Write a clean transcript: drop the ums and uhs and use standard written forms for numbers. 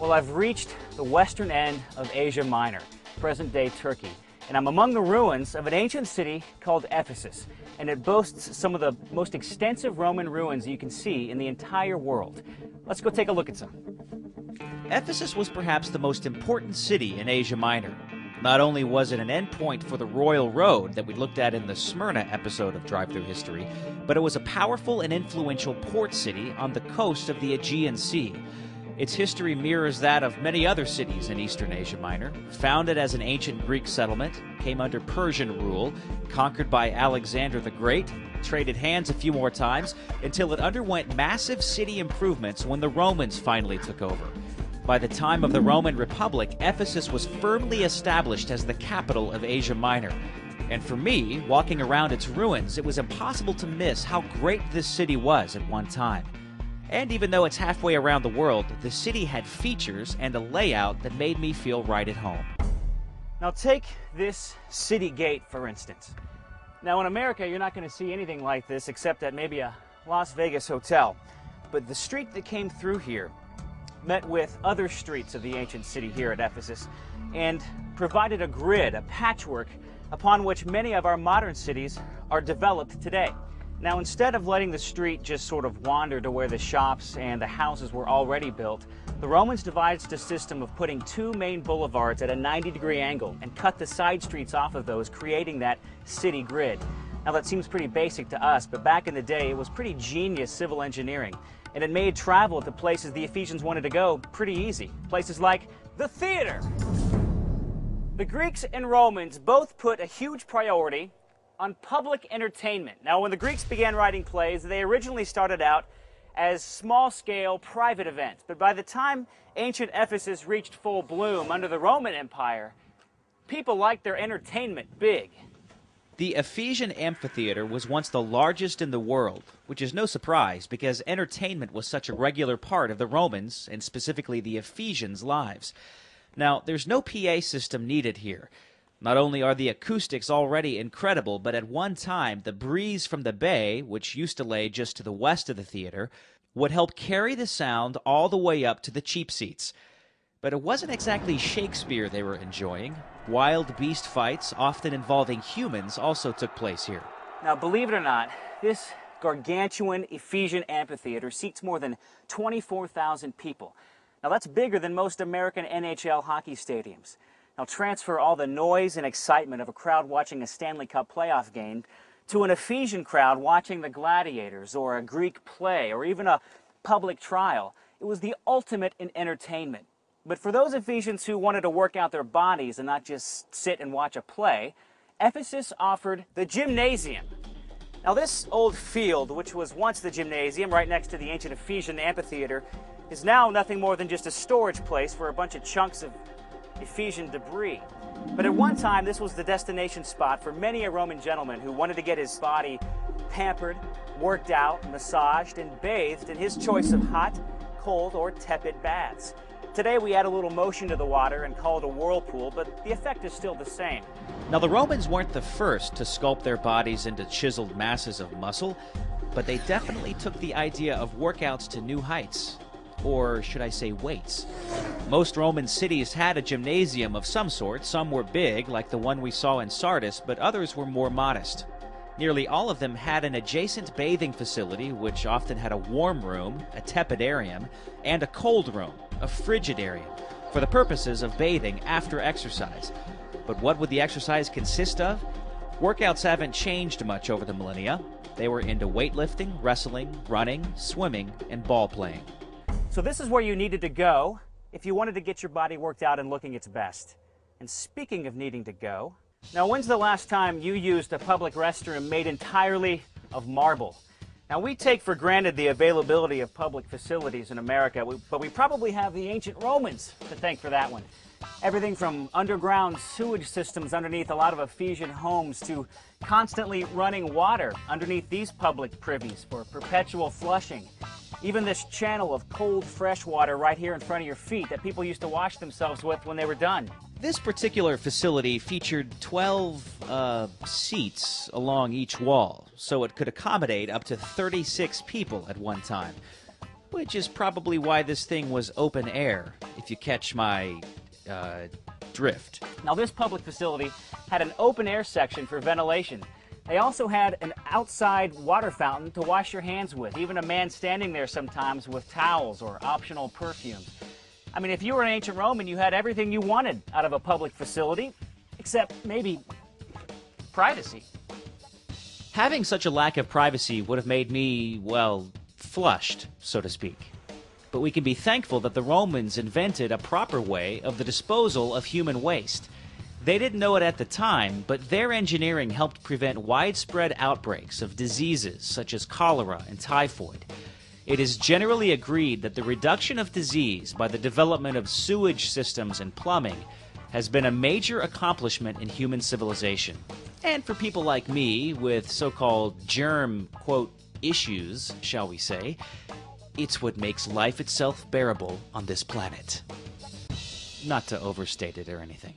Well, I've reached the western end of Asia Minor, present-day Turkey, and I'm among the ruins of an ancient city called Ephesus, and it boasts some of the most extensive Roman ruins you can see in the entire world. Let's go take a look at some. Ephesus was perhaps the most important city in Asia Minor. Not only was it an endpoint for the Royal Road that we looked at in the Smyrna episode of Drive Through History, but it was a powerful and influential port city on the coast of the Aegean Sea. Its history mirrors that of many other cities in Eastern Asia Minor. Founded as an ancient Greek settlement, came under Persian rule, conquered by Alexander the Great, traded hands a few more times, until it underwent massive city improvements when the Romans finally took over. By the time of the Roman Republic, Ephesus was firmly established as the capital of Asia Minor. And for me, walking around its ruins, it was impossible to miss how great this city was at one time. And even though it's halfway around the world, the city had features and a layout that made me feel right at home. Now take this city gate, for instance. Now in America, you're not going to see anything like this except at maybe a Las Vegas hotel. But the street that came through here met with other streets of the ancient city here at Ephesus and provided a grid, a patchwork, upon which many of our modern cities are developed today. Now, instead of letting the street just sort of wander to where the shops and the houses were already built, the Romans devised a system of putting two main boulevards at a 90-degree angle and cut the side streets off of those, creating that city grid. Now, that seems pretty basic to us, but back in the day, it was pretty genius civil engineering, and it made travel to places the Ephesians wanted to go pretty easy. Places like the theater. The Greeks and Romans both put a huge priority on public entertainment. Now, when the Greeks began writing plays, they originally started out as small-scale private events. But by the time ancient Ephesus reached full bloom under the Roman Empire, people liked their entertainment big. The Ephesian amphitheater was once the largest in the world, which is no surprise because entertainment was such a regular part of the Romans, and specifically the Ephesians' lives. Now, there's no PA system needed here. Not only are the acoustics already incredible, but at one time, the breeze from the bay, which used to lay just to the west of the theater, would help carry the sound all the way up to the cheap seats. But it wasn't exactly Shakespeare they were enjoying. Wild beast fights, often involving humans, also took place here. Now, believe it or not, this gargantuan Ephesian amphitheater seats more than 24,000 people. Now, that's bigger than most American NHL hockey stadiums. Now, transfer all the noise and excitement of a crowd watching a Stanley Cup playoff game to an Ephesian crowd watching the Gladiators or a Greek play or even a public trial. It was the ultimate in entertainment. But for those Ephesians who wanted to work out their bodies and not just sit and watch a play, Ephesus offered the gymnasium. Now, this old field, which was once the gymnasium right next to the ancient Ephesian amphitheater, is now nothing more than just a storage place for a bunch of chunks of Ephesian debris. But at one time, this was the destination spot for many a Roman gentleman who wanted to get his body pampered, worked out, massaged, and bathed in his choice of hot, cold, or tepid baths. Today, we add a little motion to the water and call it a whirlpool, but the effect is still the same. Now, the Romans weren't the first to sculpt their bodies into chiseled masses of muscle, but they definitely took the idea of workouts to new heights. Or should I say weights. Most Roman cities had a gymnasium of some sort. Some were big, like the one we saw in Sardis, but others were more modest. Nearly all of them had an adjacent bathing facility, which often had a warm room, a tepidarium, and a cold room, a frigidarium, for the purposes of bathing after exercise. But what would the exercise consist of? Workouts haven't changed much over the millennia. They were into weightlifting, wrestling, running, swimming, and ball playing. So this is where you needed to go if you wanted to get your body worked out and looking its best. And speaking of needing to go, now when's the last time you used a public restroom made entirely of marble? Now, we take for granted the availability of public facilities in America, but we probably have the ancient Romans to thank for that one. Everything from underground sewage systems underneath a lot of Ephesian homes to constantly running water underneath these public privies for perpetual flushing. Even this channel of cold, fresh water right here in front of your feet that people used to wash themselves with when they were done. This particular facility featured 12 seats along each wall, so it could accommodate up to 36 people at one time, which is probably why this thing was open air. If if you catch my drift. Now, this public facility had an open-air section for ventilation. They also had an outside water fountain to wash your hands with, even a man standing there sometimes with towels or optional perfumes. I mean, if you were an ancient Roman, you had everything you wanted out of a public facility, except maybe privacy. Having such a lack of privacy would have made me, well, flushed, so to speak. But we can be thankful that the Romans invented a proper way of the disposal of human waste. They didn't know it at the time, but their engineering helped prevent widespread outbreaks of diseases such as cholera and typhoid. It is generally agreed that the reduction of disease by the development of sewage systems and plumbing has been a major accomplishment in human civilization. And for people like me with so-called germ, quote, issues, shall we say, it's what makes life itself bearable on this planet. Not to overstate it or anything.